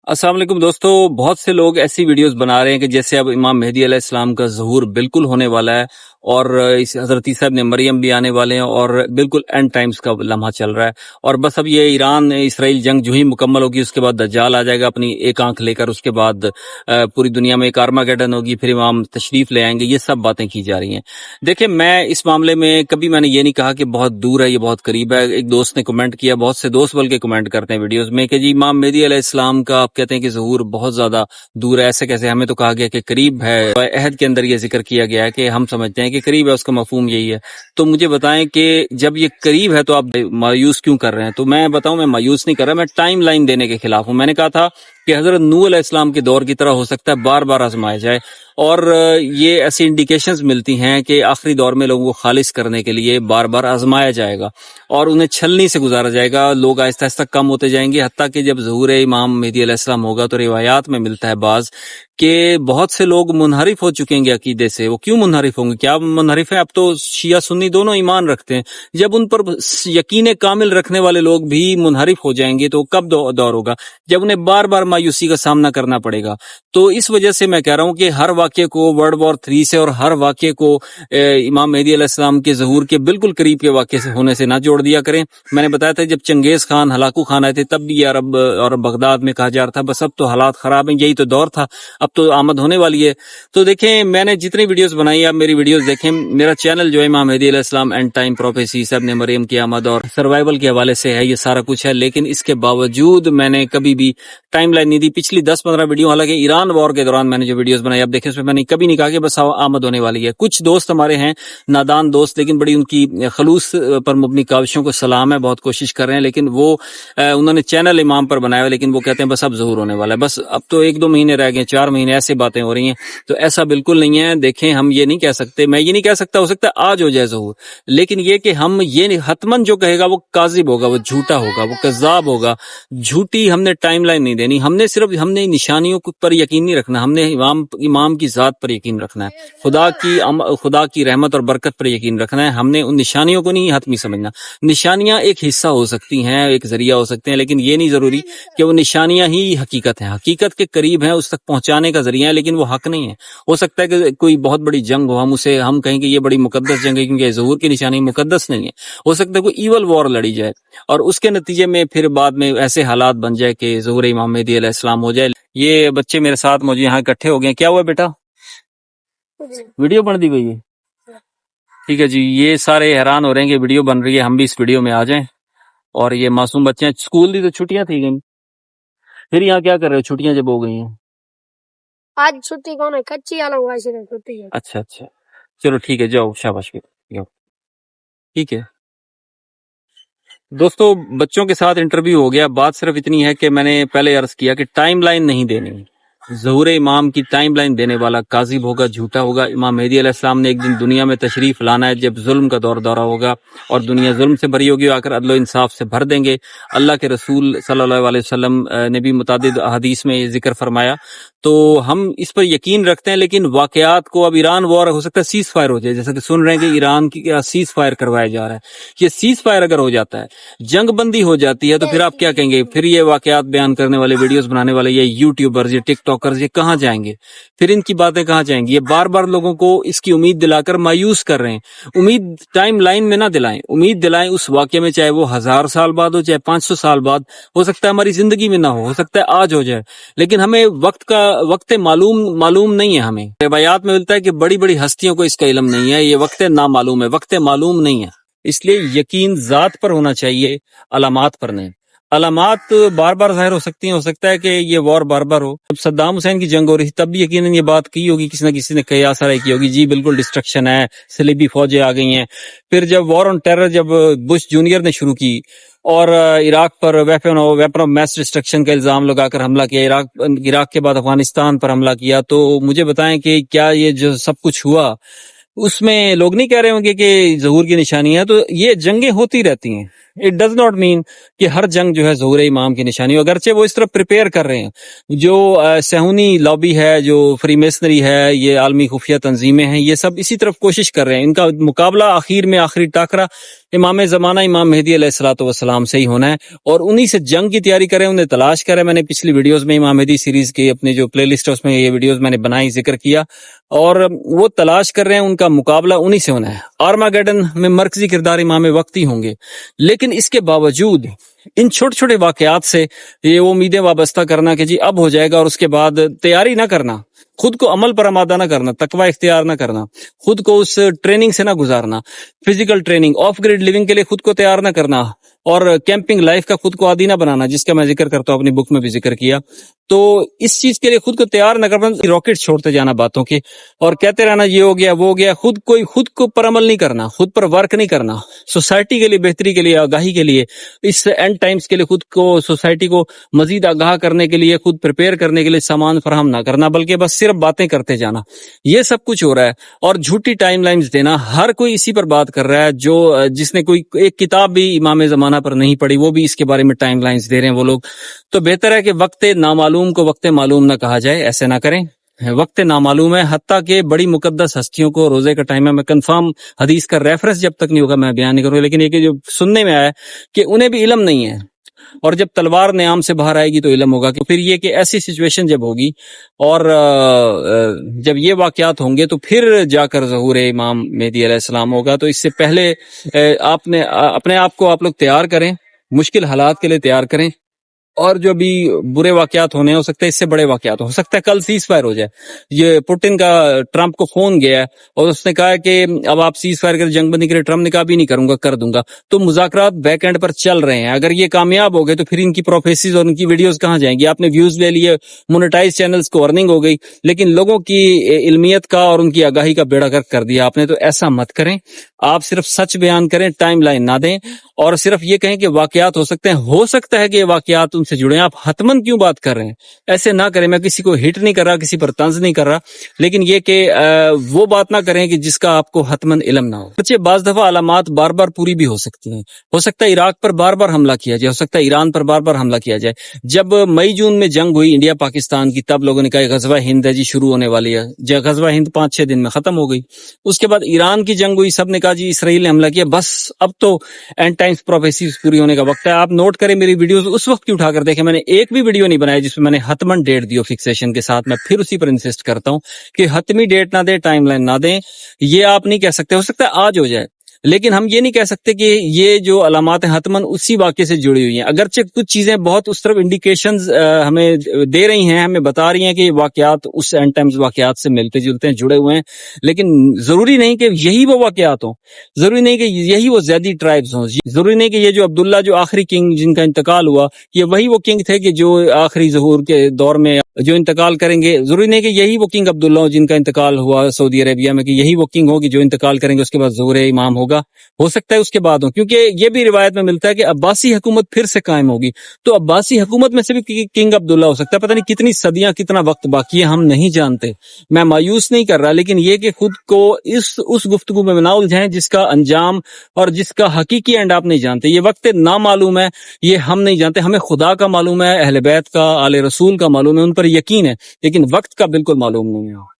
अस्सलाम वालेकुम दोस्तों, बहुत से लोग ऐसी वीडियोस बना रहे हैं कि जैसे अब इमाम मेहदी अलैहिस्सलाम का ज़हूर बिल्कुल होने वाला है और इस हज़रत ईसा इब्न मरियम भी आने वाले हैं और बिल्कुल एंड टाइम्स का लम्हा चल रहा है। और बस अब ये ईरान इसराइल जंग जो ही मुकम्मल होगी उसके बाद दज्जाल आ जाएगा अपनी एक आंख लेकर, उसके बाद पूरी दुनिया में एक आर्मागेडन होगी, फिर इमाम तशरीफ ले आएंगे। ये सब बातें की जा रही हैं। देखिए, मैं इस मामले में कभी मैंने ये नहीं कहा कि बहुत दूर है, ये बहुत करीब है। एक दोस्त ने कमेंट किया, बहुत से दोस्त बल्कि कमेंट करते हैं वीडियोस में कि जी इमाम मेहदी अलैहिस्सलाम का आप कहते हैं कि ज़हूर बहुत ज्यादा दूर है, ऐसे कैसे? हमें तो कहा गया कि करीब है। अहद के अंदर ये जिक्र किया गया है कि हम समझते हैं कि करीब है, उसका मफहूम यही है। तो मुझे बताएं कि जब ये करीब है तो आप मायूस क्यों कर रहे हैं? तो मैं बताऊं, मैं मायूस नहीं कर रहा, मैं टाइम लाइन देने के खिलाफ हूं। मैंने कहा था कि हजरत नूह अलैहिस्सलाम के दौर की तरह हो सकता है बार बार आजमाया जाए, और ये ऐसी इंडिकेशंस मिलती हैं कि आखिरी दौर में लोगों को खालिस करने के लिए बार बार आजमाया जाएगा और उन्हें छलनी से गुजारा जाएगा। लोग आहिस्ता आहिस्ता कम होते जाएंगे, हत्ता कि जब ज़हूर इमाम मेहदी अलैहिस्सलाम होगा तो रिवायात में मिलता है बाज कि बहुत से लोग मुनहरिफ हो चुकेंगे अकीदे से। वो क्यों मुनहरिफ होंगे? क्या मुनहरिफ है? अब तो शिया सुन्नी दोनों ईमान रखते हैं। जब उन पर यकीन कामिल रखने वाले लोग भी मुनहरिफ हो जाएंगे तो कब दौर होगा? जब उन्हें बार बार मायूसी का सामना करना पड़ेगा। तो इस वजह से मैं कह रहा हूं कि हर वाक्य को वर्ल्ड वॉर 3 से और हर वाक्य को इमाम मेहदी अलैहिस्सलाम के ज़हूर के बिल्कुल करीब के वाक्य से होने से ना जोड़ दिया करें। मैंने बताया था जब चंगेज खान, हलाकू खान आए थे तब भी अरब और बगदाद में कहा जा रहा था बस अब तो हालात खराब हैं, यही तो दौर था, अब तो आमद होने वाली है। तो देखें, मैंने जितनी वीडियोस बनाई, आप मेरी वीडियोस देखें। मेरा चैनल जो है इमाम मेहदी अलैहिस्सलाम एंड टाइम प्रोफेसी, ईसा इब्न मरियम की आमद और सर्वाइवल के हवाले से है, ये सारा कुछ है। लेकिन इसके बावजूद मैंने कभी भी टाइमलाइन नहीं दी। पिछली 10-15 वीडियो, हालांकि ईरान वॉर के दौरान मैंने जो वीडियोस बनाई आप देखें, उसमें मैंने कभी नहीं कहा कि बस आमद होने वाली है। कुछ दोस्त हमारे हैं नादान दोस्त, लेकिन बड़ी उनकी खलूस पर मुबनी काविशों को सलाम है, बहुत कोशिश कर रहे हैं, लेकिन वो उन्होंने चैनल इमाम पर बनाया, लेकिन वो कहते हैं बस अब ज़हूर होने वाला है, बस अब तो 1-2 महीने रह गए, 4 महीने, ऐसे बातें हो रही हैं। तो ऐसा बिल्कुल नहीं है। देखें, हम ये नहीं कह सकते, मैं ये नहीं कह सकता, हो सकता है आज हो जाए ज़हूर, लेकिन ये कि हम ये हतमन जो कहेगा वो काजिब होगा, वो झूठा होगा, वो कज़्ज़ाब होगा। झूठी हमने टाइमलाइन नहीं देनी, हमने निशानियों पर यकीन नहीं रखना, हमने इमाम की ज़ात पर यकीन रखना है, खुदा की रहमत और बरकत पर यकीन रखना है। हमने उन निशानियों को नहीं हतमी समझना। निशानियां एक हिस्सा हो सकती हैं, एक जरिया हो सकते हैं, लेकिन ये नहीं जरूरी कि वो निशानियां ही हकीकत हैं। हकीकत के करीब हैं, उस तक पहुंचाने का जरिया है, लेकिन वो हक नहीं है। हो सकता है कि कोई बहुत बड़ी जंग हो, हम कहें कि ये बड़ी मुकद्दस जंग है क्योंकि ज़हूर की निशानी मुकद्दस नहीं है। हो सकता है कोई ईवल वॉर लड़ी जाए और उसके नतीजे में फिर बाद में ऐसे हालात बन जाए कि ज़हूर इमाम मेहदी अलैहिस्सलाम हो जाए। ये बच्चे मेरे साथ मौजूद यहाँ इकट्ठे हो गए। क्या हुआ बेटा? वीडियो बन दी गई है? ठीक है जी। ये सारे हैरान हो रहे हैं कि वीडियो बन रही है, हम भी इस वीडियो में आ जाएं। और ये मासूम बच्चे हैं, स्कूल दी तो छुट्टियां थी गई, फिर यहाँ क्या कर रहे हो छुट्टियां जब हो गई हैं? आज छुट्टी कौन है? कच्ची वाला छुट्टी है। अच्छा, चलो ठीक है, जाओ, शाबाश, जाओ, ठीक है। दोस्तों, बच्चों के साथ इंटरव्यू हो गया। बात सिर्फ इतनी है कि मैंने पहले अर्ज किया कि टाइमलाइन नहीं देनी। ज़हूर इमाम की टाइमलाइन देने वाला काज़िब होगा, झूठा होगा। इमाम मेहदी अलैहिस्सलाम ने एक दिन दुनिया में तशरीफ लाना है जब जुल्म का दौरा होगा और दुनिया जुल्म से भरी होगी, आकर अदल इंसाफ से भर देंगे। अल्लाह के रसूल सल्लल्लाहु अलैहि वसल्लम ने भी मुतादिद हदीस में ये जिक्र फरमाया। तो हम इस पर यकीन रखते हैं, लेकिन वाकयात को, अब ईरान वॉर हो सकता है सीज फायर हो जाए, जैसा कि सुन रहे हैं कि ईरान की सीज फायर करवाया जा रहा है। ये सीज फायर अगर हो जाता है, जंग बंदी हो जाती है, तो फिर आप क्या कहेंगे? फिर ये वाकयात बयान करने वाले, वीडियोस बनाने वाले, ये यूट्यूबर्स, ये टिकटॉकर्स, ये कहाँ जाएंगे? फिर इनकी बातें कहाँ जाएंगी? ये बार बार लोगों को इसकी उम्मीद दिलाकर मायूस कर रहे हैं। उम्मीद टाइम लाइन में ना दिलाएं, उम्मीद दिलाएं उस वाकये में, चाहे वो 1000 साल बाद हो, चाहे 500 साल बाद हो सकता है हमारी जिंदगी में ना हो सकता है आज हो जाए, लेकिन हमें वक्त मालूम नहीं है। हमें रिवायात में मिलता है कि बड़ी बड़ी हस्तियों को इसका इल्म नहीं है, ये वक्त ना मालूम है, वक्त मालूम नहीं है। इसलिए यकीन ज़ात पर होना चाहिए, अलामात पर नहीं। अलामात बार बार जाहिर हो सकती हैं, हो सकता है कि ये वॉर बार बार हो। जब सद्दाम हुसैन की जंग हो रही थी तब भी यकीनन ये बात की होगी, किसी न किसी ने कयास की होगी, जी बिल्कुल डिस्ट्रक्शन है, सलीबी फौजें आ गई हैं। फिर जब वॉर ऑन टेरर जब बुश जूनियर ने शुरू की और इराक पर वेपन ऑफ मैस डिस्ट्रक्शन का इल्जाम लगाकर हमला किया, इराक के बाद अफगानिस्तान पर हमला किया, तो मुझे बताएं कि क्या ये जो सब कुछ हुआ उसमें लोग नहीं कह रहे होंगे कि ज़हूर की निशानी है? तो ये जंगें होती रहती हैं, اٹ ڈز ناٹ مین کہ ہر جنگ جو ہے ظہور امام کی نشانی ہو، اگرچہ وہ اس طرف پریپیئر کر رہے ہیں۔ جو صہیونی لابی ہے، جو فری میسنری ہے، یہ عالمی خفیہ تنظیمیں ہیں، یہ سب اسی طرف کوشش کر رہے ہیں۔ ان کا مقابلہ آخر میں آخری ٹاکرا امام زمانہ امام مہدی علیہ الصلوۃ والسلام سے ہی ہونا ہے، اور انہی سے جنگ کی تیاری کریں، انہیں تلاش کریں۔ میں نے پچھلی ویڈیوز میں امام مہدی سیریز کی اپنی جو پلے لسٹ ہے اس میں یہ ویڈیوز میں نے بنائی، ذکر کیا، اور وہ تلاش کر رہے ہیں، ان کا مقابلہ انہی سے ہونا ہے۔ آرماگیڈن میں مرکزی کردار امام وقتی ہوں گے، لیکن اس کے باوجود ان چھوٹے چھوٹے واقعات سے یہ امیدیں وابستہ کرنا کہ جی اب ہو جائے گا، اور اس کے بعد تیاری نہ کرنا، خود کو عمل پر آمادہ نہ کرنا، تقوی اختیار نہ کرنا، خود کو اس ٹریننگ سے نہ گزارنا، physical training, off grid living کے لیے خود کو تیار نہ کرنا، اور کیمپنگ لائف کا خود کو عادی نہ بنانا، جس کا میں ذکر کرتا ہوں، اپنی بک میں بھی ذکر کیا۔ تو اس چیز کے لیے خود کو تیار نہ کرنا، راکٹ چھوڑتے جانا باتوں کے، اور کہتے رہنا یہ ہو گیا وہ ہو گیا، خود کو پر عمل نہیں کرنا، خود پر ورک نہیں کرنا، سوسائٹی کے لیے بہتری کے لیے، آگاہی کے لیے، اس اینڈ ٹائمز کے لیے خود کو، سوسائٹی کو مزید آگاہ کرنے کے لیے، خود پریپیئر کرنے کے لیے سامان فراہم نہ کرنا، بلکہ بس صرف باتیں کرتے جانا، یہ سب کچھ ہو رہا ہے۔ اور جھوٹی ٹائم لائنز دینا، ہر کوئی اسی پر بات کر رہا ہے، جس نے کوئی ایک کتاب بھی امام زمانہ پر نہیں پڑھی، وہ بھی اس کے بارے میں ٹائم لائنز دے رہے ہیں وہ لوگ۔ تو بہتر ہے کہ وقت نامعلوم کو وقت معلوم نہ کہا جائے، ایسے نہ کریں۔ وقت نامعلوم ہے، حتیٰ کہ بڑی مقدس ہستیوں کو روزے کا ٹائم ہے، میں کنفرم حدیث کا ریفرنس جب تک نہیں ہوگا میں بیان نہیں کروں گا، لیکن یہ کہ جو سننے میں آیا کہ انہیں بھی علم نہیں ہے، اور جب تلوار نیام سے باہر آئے گی تو علم ہوگا، کہ پھر یہ کہ ایسی سچویشن جب ہوگی اور جب یہ واقعات ہوں گے تو پھر جا کر ظہور امام مہدی علیہ السلام ہوگا۔ تو اس سے پہلے آپ نے اپنے آپ کو آپ لوگ تیار کریں، مشکل حالات کے لیے تیار کریں، اور جو بھی برے واقعات ہونے ہو سکتے ہیں، اس سے بڑے واقعات ہو سکتا ہے کل سیز فائر ہو جائے۔ یہ پوٹن کا ٹرمپ کو فون گیا ہے اور اس نے کہا ہے کہ اب آپ سیز فائر کر جنگ بندی کرے، ٹرمپ نے کہا بھی نہیں کروں گا، کر دوں گا۔ تو مذاکرات بیک اینڈ پر چل رہے ہیں، اگر یہ کامیاب ہو گئے تو پھر ان کی پروفیسیز اور ان کی ویڈیوز کہاں جائیں گی؟ آپ نے ویوز لے لیے، مونیٹائز چینلز کو ارننگ ہو گئی، لیکن لوگوں کی علمیت کا اور ان کی آگاہی کا بیڑا غرق کر دیا آپ نے۔ تو ایسا مت کریں، آپ صرف سچ بیان کریں، ٹائم لائن نہ دیں، اور صرف یہ کہیں کہ واقعات ہو سکتے ہیں، ہو سکتا ہے کہ یہ واقعات ان سے جڑے ہیں، آپ حتمن کیوں بات کر رہے ہیں؟ ایسے نہ کریں۔ میں کسی کو ہٹ نہیں کر رہا، کسی پر طنز نہیں کر رہا، لیکن یہ کہ وہ بات نہ کریں کہ جس کا آپ کو حتمن علم نہ ہو۔ بچے بعض دفعہ علامات بار بار پوری بھی ہو سکتی ہیں، ہو سکتا ہے عراق پر بار بار حملہ کیا جائے، ہو سکتا ہے ایران پر بار بار حملہ کیا جائے۔ جب مئی جون میں جنگ ہوئی انڈیا پاکستان کی، تب لوگوں نے کہا غزوہ ہند ہے جی، شروع ہونے والی ہے، غزوہ ہند 5-6 دن میں ختم ہو گئی۔ اس کے بعد ایران کی جنگ ہوئی، سب نے کہا جی اسرائیل نے حملہ کیا، بس اب تو اینڈ ٹائمز پروفیسیز پوری ہونے کا وقت ہے۔ آپ نوٹ کریں میری ویڈیوز اس وقت کی اٹھا کر دیکھیں، میں نے ایک بھی ویڈیو نہیں بنایا جس میں میں نے حتمن ڈیٹ دی ہو فکسیشن کے ساتھ۔ میں پھر اسی پر انسسٹ کرتا ہوں کہ حتمی ڈیٹ نہ دیں، ٹائم لائن نہ دیں۔ یہ آپ نہیں کہہ سکتے، ہو سکتا ہے آج ہو جائے، لیکن ہم یہ نہیں کہہ سکتے کہ یہ جو علامات ہیں حتمن اسی واقعے سے جڑی ہوئی ہیں، اگرچہ کچھ چیزیں بہت اس طرف انڈیکیشنز ہمیں دے رہی ہیں، ہمیں بتا رہی ہیں کہ یہ واقعات اس اینڈ ٹائمز واقعات سے ملتے جلتے ہیں، جڑے ہوئے ہیں، لیکن ضروری نہیں کہ یہی وہ واقعات ہوں، ضروری نہیں کہ یہی وہ زیدی ٹرائبز ہوں، ضروری نہیں کہ یہ جو عبداللہ جو آخری کنگ جن کا انتقال ہوا یہ وہی وہ کنگ تھے کہ جو آخری ظہور کے دور میں جو انتقال کریں گے، ضروری نہیں کہ یہی وہ کنگ عبداللہ ہو جن کا انتقال ہوا سعودی عربیہ میں، کہ یہی وہ کنگ ہوگی جو انتقال کریں گے اس کے بعد ظہور امام ہوگا، ہو سکتا ہے اس کے بعد ہو، کیونکہ یہ بھی روایت میں ملتا ہے کہ عباسی حکومت پھر سے قائم ہوگی، تو عباسی حکومت میں سے بھی کنگ عبداللہ ہو سکتا ہے، پتہ نہیں کتنی صدیاں کتنا وقت باقی ہے ہم نہیں جانتے۔ میں مایوس نہیں کر رہا، لیکن یہ کہ خود کو اس گفتگو میں نہ الجھائیں جس کا انجام اور جس کا حقیقی اینڈ آپ نہیں جانتے۔ یہ وقت نامعلوم ہے، یہ ہم نہیں جانتے، ہمیں خدا کا معلوم ہے، اہل بیت کا، آل رسول کا معلوم ہے، ان پر یقین ہے، لیکن وقت کا بالکل معلوم نہیں ہے۔